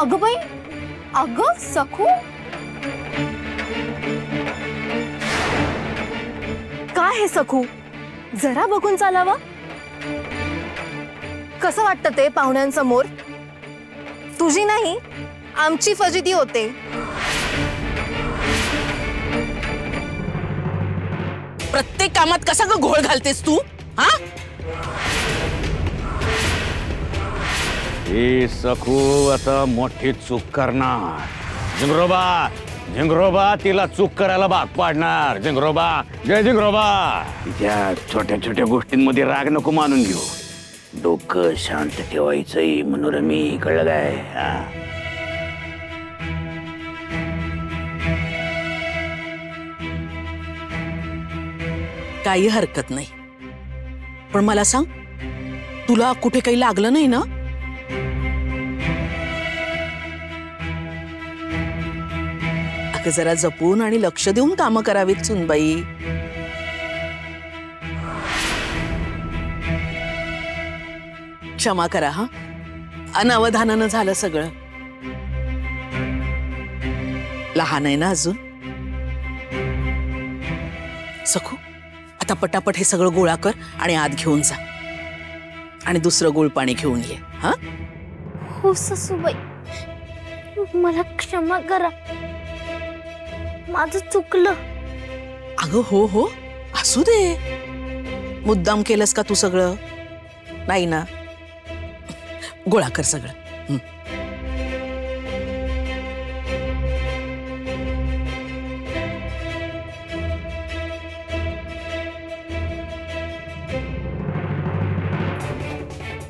अगं बाई, अगं सखू, काय हे सखू, जरा बघून चालावा। कसं वाटतं ते पाहुण्यांसमोर? तुझी नाही, आमची फजिती होते। प्रत्येक कामात कसा ग घोळ घालतेस तू? हा? हे सखू आता मोठी चूक करणार। झिंगरोबा तिला चूक करायला भाग पाडणार। झिंगरोबा, जय झिंगरोबा। तिच्या छोट्या छोट्या गोष्टींमध्ये राग नको मानून घेऊ, डोकं शांत ठेवायचंय मनोरमी, कळलं काय? काही हरकत नाही, पण मला सांग, तुला कुठे काही लागलं नाही ना? अगं जरा जपून आणि लक्ष देऊन कामं करावीत सुनबाई। क्षमा करा हा, अनावधानानं झालं सगळं। लहान आहे ना अजून। सखू, आता पटापट हे सगळं गोळा कर आणि आत घेऊन जा, आणि दुसरं गुळ पाणी घेऊन ये। हा? हो सासूबाई, मला क्षमा करा, माझं चुकलं। अगं हो हो, असू दे। मुद्दाम केलंस का तू सगळं? नाही ना? गोळा कर सगळं।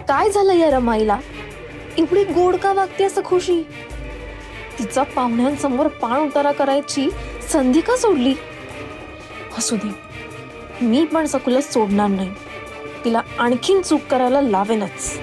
काय झालं या रमाईला? एवढी गोड का वागते असं खुशी? तिचा पाहुण्यांसमोर पाण उतारा करायची संधी का सोडली? असू दे, मी पण सखूला सोडणार नाही, तिला आणखीन चूक करायला लावेनच।